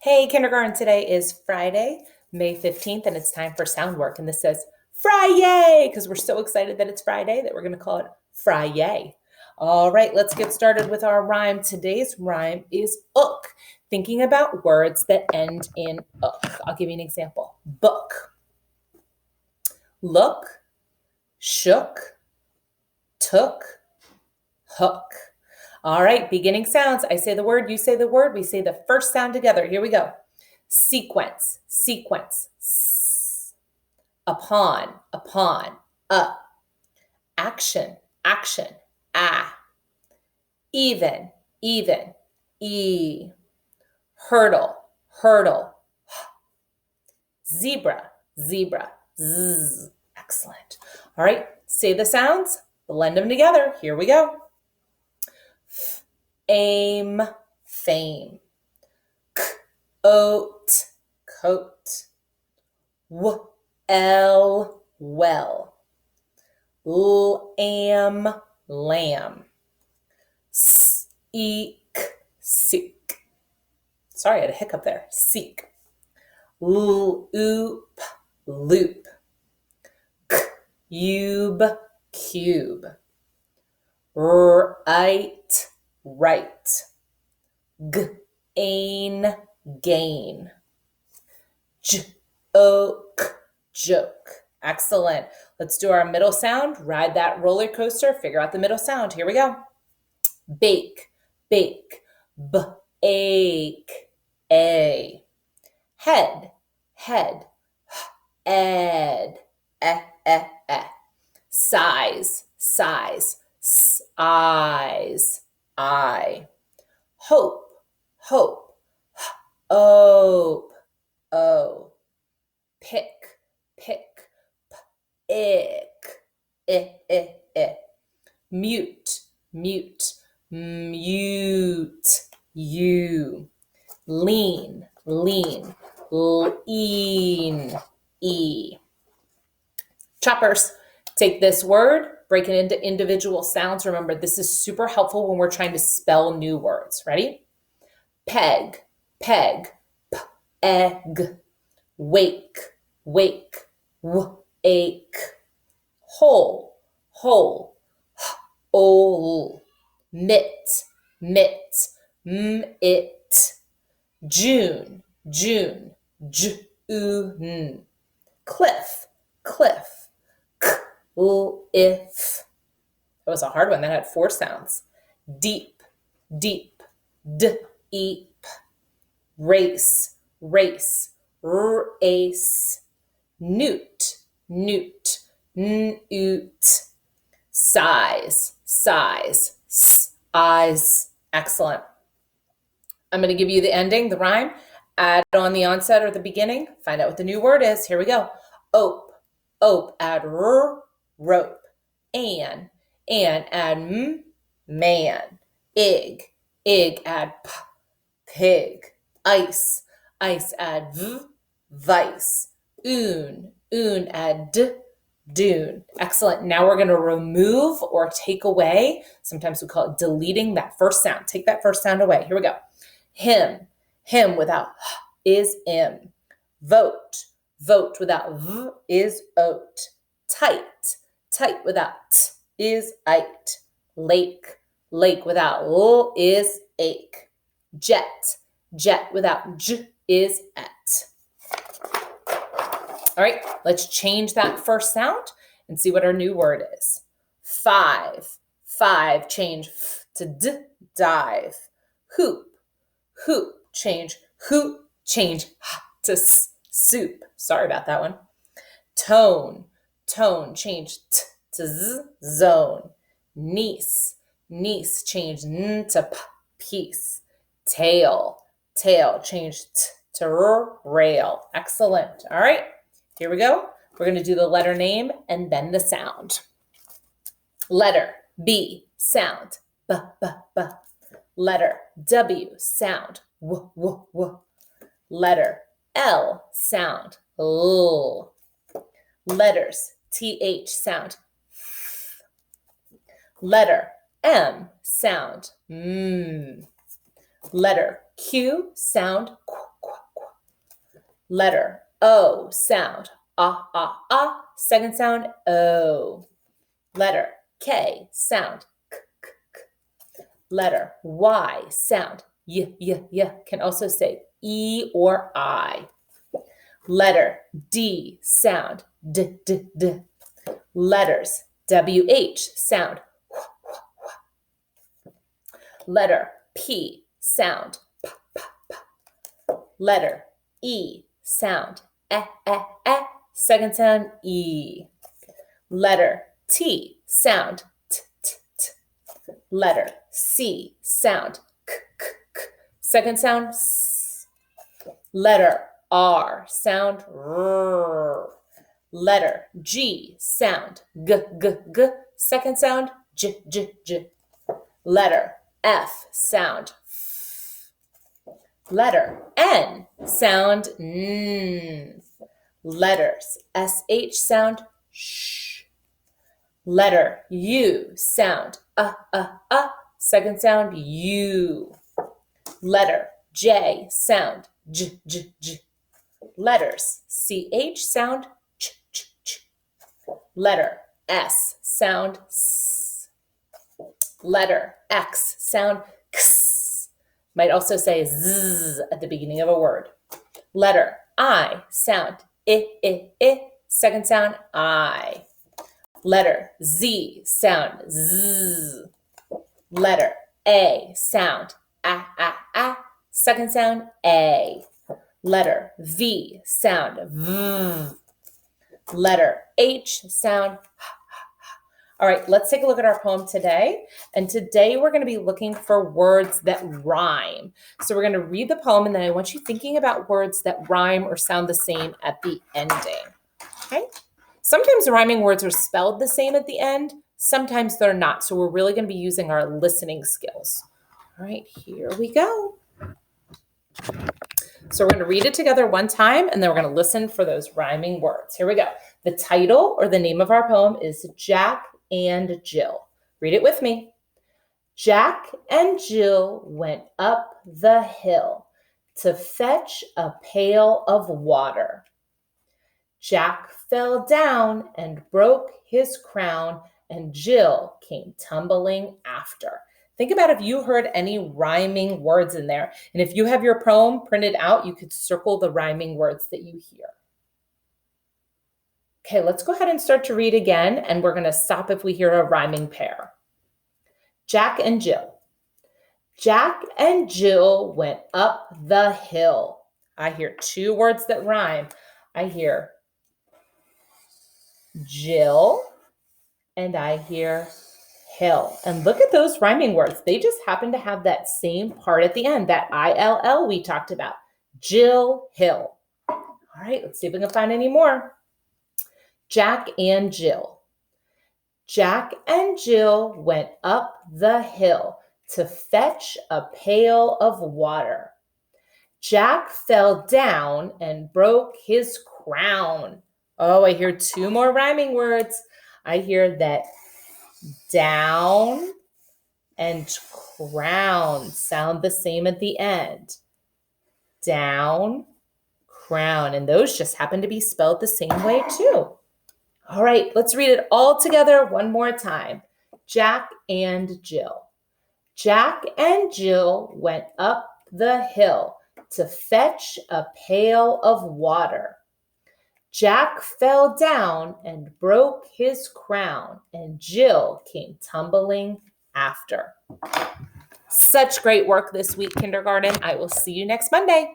Hey, kindergarten, today is Friday, May 15th, and it's time for sound work. And this says Fry-yay, because we're so excited that it's Friday that we're going to call it Fry-yay. All right, let's get started with our rhyme. Today's rhyme is ook, thinking about words that end in ook. I'll give you an example. Book, look, shook, took, hook. All right, beginning sounds. I say the word, you say the word. We say the first sound together. Here we go. Sequence, sequence. S. Upon, up. Action, action. Ah. Even, e. Hurdle, hurdle. Zebra, z. Excellent. All right, say the sounds, blend them together. Here we go. Aim, fame. Oat, coat. Well, lamb, seek, seek. Sorry, I had a hiccup there. Seek. Loop, loop. Cube. Right, gain. Joke. Excellent. Let's do our middle sound. Ride that roller coaster. Figure out the middle sound. Here we go. Bake. Ache. A. Head. Ed. Size. Eyes. I. Hope. Ope. O. Pick. Ick. Mute. You. Lean. Lean. E. Choppers. Take this word, break it into individual sounds. Remember, this is super helpful when we're trying to spell new words. Ready? Peg. Egg. Wake. Ache. Hole. Ol. Mitt. It. June. June. Cliff. If. That was a hard one. That had 4 sounds. Deep. Deep. Race. Race. Newt. Size. Eyes. Excellent. I'm going to give you the ending, the rhyme. Add on the onset or the beginning. Find out what the new word is. Here we go. Ope. Add rope. An. Add man. Ig. Add pig. Ice. Add vice. Un. Add dune. Excellent. Now we're going to remove or take away. Sometimes we call it deleting that first sound. Take that first sound away. Here we go. Him without is im. Vote without v is oat. Tight without t is ite. Lake without l is ache. Jet without j is et. All right, let's change that first sound and see what our new word is. 5, change f to d, dive. Hoop, change h to s, soup. Sorry about that one. Tone, change t to z, zone. Niece, change n to p, piece. Tail, change t to r, rail. Excellent. All right, here we go. We're going to do the letter name and then the sound. Letter B, sound b. Letter W, sound w. Letter L, sound l. Letters TH, sound f. Letter M, sound m. Letter Q, sound qu. Letter O sound. Ah, ah, ah. Second sound, O. Letter K sound. K, k, k. Letter Y sound. Y, y, y. Can also say E or I. Letter D sound. D, d, d. Letters WH sound. Letter P sound. P, p, p. Letter E sound. Eh, eh, eh. Second sound, E. Letter T sound. T, t, t. Letter C sound. K, k, k. Second sound, S. Letter R sound. R. Letter G sound. G, g, g. Second sound, J, j, j. Letter F sound. F. Letter N sound. N. Letters SH sound. Sh. Letter U sound. Second sound, U. Letter J sound. J, j, j. Letters CH sound. Ch, ch, ch. Letter S sound. S. Letter X sound. X. Might also say Z at the beginning of a word. Letter I sound. I, I. Second sound, I. Letter Z sound. Z. Letter A sound. A. Second sound, A. Letter V sound. V. Letter H sound. All right, let's take a look at our poem today. And today we're going to be looking for words that rhyme. So we're going to read the poem, and then I want you thinking about words that rhyme or sound the same at the ending. Okay? Sometimes the rhyming words are spelled the same at the end. Sometimes they're not. So we're really going to be using our listening skills. All right, here we go. So we're going to read it together one time, and then we're going to listen for those rhyming words. Here we go. The title or the name of our poem is Jack and Jill. Read it with me. Jack and Jill went up the hill to fetch a pail of water. Jack fell down and broke his crown, and Jill came tumbling after. Think about if you heard any rhyming words in there. And if you have your poem printed out, you could circle the rhyming words that you hear. Okay, let's go ahead and start to read again, and we're going to stop if we hear a rhyming pair. Jack and Jill. Jack and Jill went up the hill. I hear two words that rhyme. I hear Jill and I hear hill. And look at those rhyming words. They just happen to have that same part at the end, that ILL we talked about. Jill, hill. All right, let's see if we can find any more. Jack and Jill. Jack and Jill went up the hill to fetch a pail of water. Jack fell down and broke his crown. Oh, I hear two more rhyming words. I hear that down and crown sound the same at the end. Down, crown. And those just happen to be spelled the same way too. All right, let's read it all together one more time. Jack and Jill. Jack and Jill went up the hill to fetch a pail of water. Jack fell down and broke his crown, and Jill came tumbling after. Such great work this week, kindergarten. I will see you next Monday.